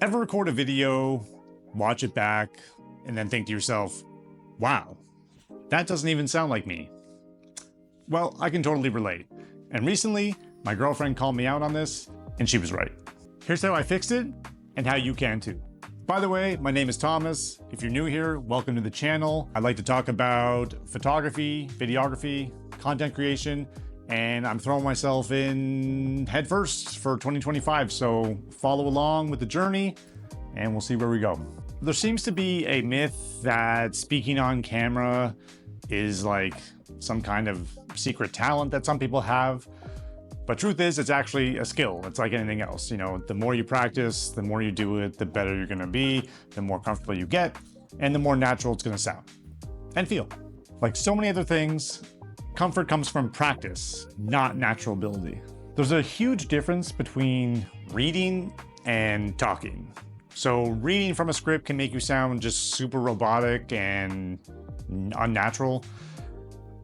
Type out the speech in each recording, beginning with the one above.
Ever record a video, watch it back, and then think to yourself, wow, that doesn't even sound like me? Well, I can totally relate. And recently, my girlfriend called me out on this, and she was right. Here's how I fixed it, and how you can too. By the way, my name is Thomas. If you're new here, welcome to the channel. I like to talk about photography, videography, content creation, and I'm throwing myself in headfirst for 2025. So follow along with the journey and we'll see where we go. There seems to be a myth that speaking on camera is like some kind of secret talent that some people have. But truth is, it's actually a skill. It's like anything else. You know, the more you practice, the more you do it, the better you're gonna be, the more comfortable you get, and the more natural it's gonna sound and feel. Like so many other things, comfort comes from practice, not natural ability. There's a huge difference between reading and talking. So reading from a script can make you sound just super robotic and unnatural,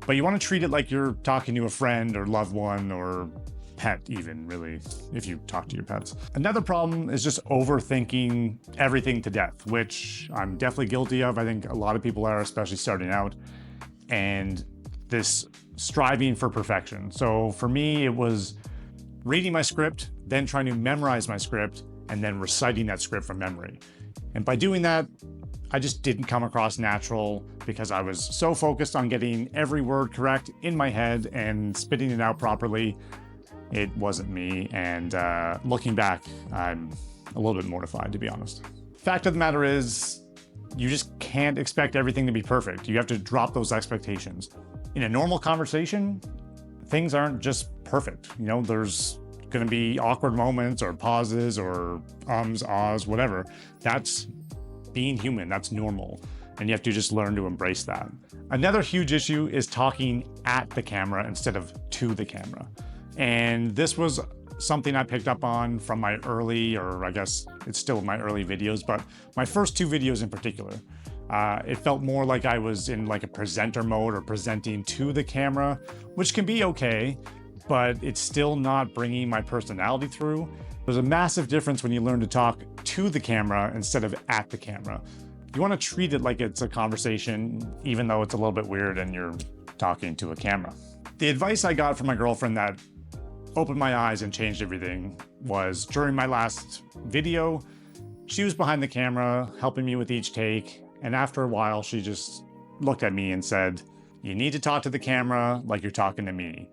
but you want to treat it like you're talking to a friend or loved one or pet even, really, if you talk to your pets. Another problem is just overthinking everything to death, which I'm definitely guilty of. I think a lot of people are, especially starting out. And this striving for perfection. So for me, it was reading my script, then trying to memorize my script, and then reciting that script from memory. And by doing that, I just didn't come across natural because I was so focused on getting every word correct in my head and spitting it out properly. It wasn't me. And looking back, I'm a little bit mortified, to be honest. Fact of the matter is, you just can't expect everything to be perfect. You have to drop those expectations. In a normal conversation, things aren't just perfect. You know, there's gonna be awkward moments or pauses or ahs, whatever. That's being human, that's normal. And you have to just learn to embrace that. Another huge issue is talking at the camera instead of to the camera. And this was something I picked up on from my early, or I guess it's still my early videos, but my first two videos in particular. It felt more like I was in like a presenter mode or presenting to the camera, which can be okay, but it's still not bringing my personality through. There's a massive difference when you learn to talk to the camera instead of at the camera. You want to treat it like it's a conversation, even though it's a little bit weird and you're talking to a camera. The advice I got from my girlfriend that opened my eyes and changed everything was during my last video, she was behind the camera helping me with each take. And after a while, she just looked at me and said, "You need to talk to the camera like you're talking to me,"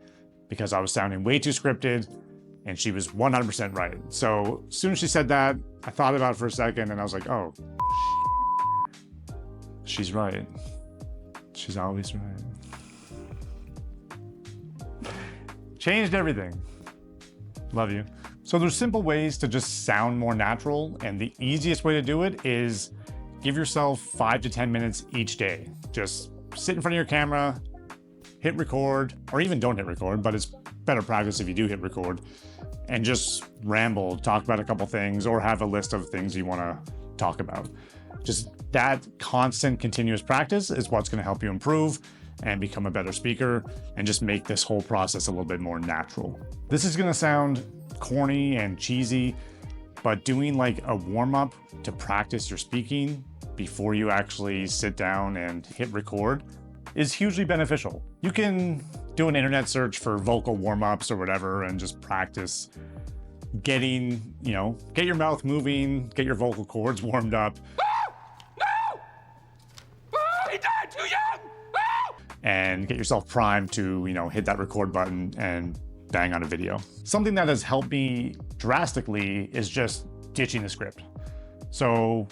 because I was sounding way too scripted, and she was 100% right. So as soon as she said that, I thought about it for a second and I was like, oh, she's right. She's always right. Changed everything. Love you. So there's simple ways to just sound more natural, and the easiest way to do it is give yourself 5 to 10 minutes each day. Just sit in front of your camera, hit record, or even don't hit record, but it's better practice if you do hit record, and just ramble, talk about a couple things, or have a list of things you want to talk about. Just that constant, continuous practice is what's going to help you improve and become a better speaker and just make this whole process a little bit more natural. This is going to sound corny and cheesy, but doing like a warm-up to practice your speaking before you actually sit down and hit record is hugely beneficial. You can do an internet search for vocal warm-ups or whatever and just practice getting, get your mouth moving, get your vocal cords warmed up. No! Oh, he died too young! Oh! And get yourself primed to, hit that record button and bang on a video. Something that has helped me drastically is just ditching the script. So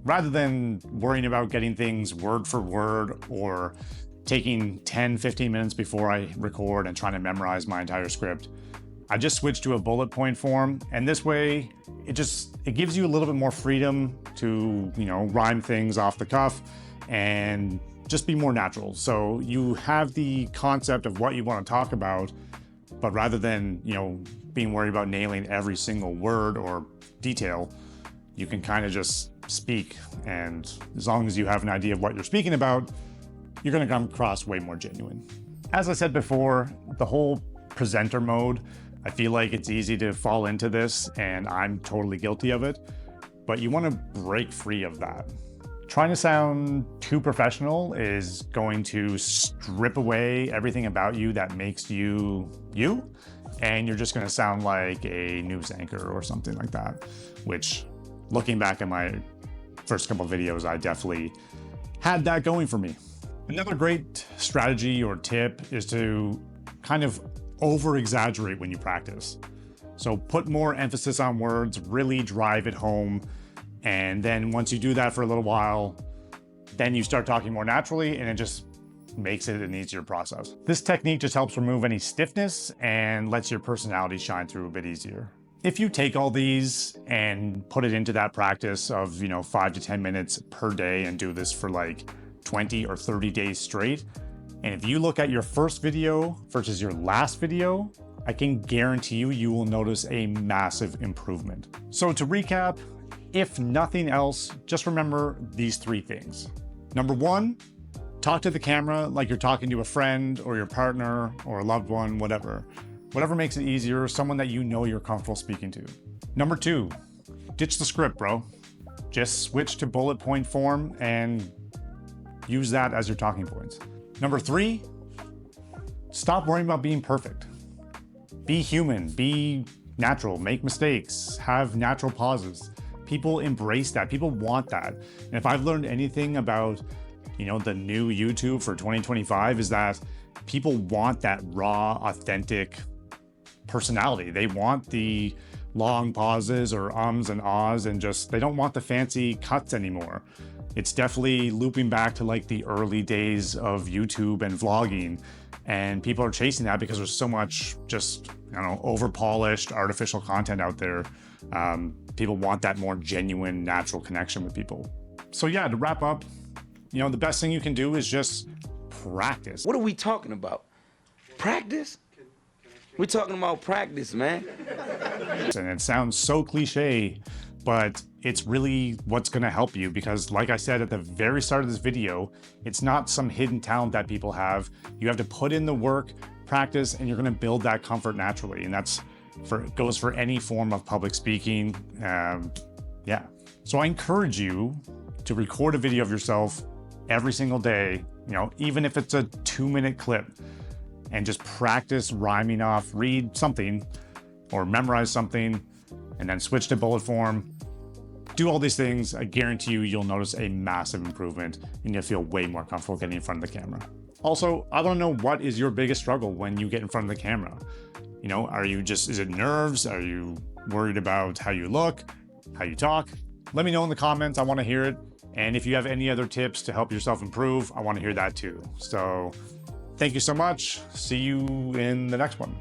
rather than worrying about getting things word for word or taking 10, 15 minutes before I record and trying to memorize my entire script, I just switched to a bullet point form. And this way, it gives you a little bit more freedom to, rhyme things off the cuff and just be more natural. So you have the concept of what you want to talk about, but rather than, being worried about nailing every single word or detail, you can kind of just speak. And as long as you have an idea of what you're speaking about, you're going to come across way more genuine. As I said before, the whole presenter mode, I feel like it's easy to fall into this, and I'm totally guilty of it. but you want to break free of that. Trying to sound too professional is going to strip away everything about you that makes you you, and you're just going to sound like a news anchor or something like that, which, looking back at my first couple of videos, I definitely had that going for me. Another great strategy or tip is to kind of over-exaggerate when you practice. So put more emphasis on words, really drive it home, and then once you do that for a little while, then you start talking more naturally, and it just makes it an easier process. This technique just helps remove any stiffness and lets your personality shine through a bit easier. If you take all these and put it into that practice of, 5 to 10 minutes per day and do this for like 20 or 30 days straight, and if you look at your first video versus your last video, I can guarantee you will notice a massive improvement. So to recap, if nothing else, just remember these 3 things. Number 1, talk to the camera like you're talking to a friend or your partner or a loved one, whatever. Whatever makes it easier, someone that you know you're comfortable speaking to. Number 2, ditch the script, bro. Just switch to bullet point form and use that as your talking points. Number 3, stop worrying about being perfect. Be human, be natural, make mistakes, have natural pauses. People embrace that, people want that. And if I've learned anything about, the new YouTube for 2025 is that people want that raw, authentic personality. They want the long pauses or ums and ahs, and they don't want the fancy cuts anymore. It's definitely looping back to like the early days of YouTube and vlogging, and people are chasing that because there's so much just, over-polished artificial content out there. People want that more genuine, natural connection with people. So yeah, to wrap up, the best thing you can do is just practice. What are we talking about? Practice? We're talking about practice, man. And it sounds so cliche, but it's really what's gonna help you, because like I said at the very start of this video, it's not some hidden talent that people have. You have to put in the work, practice, and you're gonna build that comfort naturally. And that's goes for any form of public speaking. Yeah. So I encourage you to record a video of yourself every single day, even if it's a 2-minute clip, and just practice rhyming off, read something or memorize something, and then switch to bullet form. Do all these things. I guarantee you'll notice a massive improvement, and you'll feel way more comfortable getting in front of the camera. Also, I want to know, what is your biggest struggle when you get in front of the camera? Is it nerves? Are you worried about how you look, how you talk? Let me know in the comments. I want to hear it. And if you have any other tips to help yourself improve, I want to hear that too. So thank you so much. See you in the next one.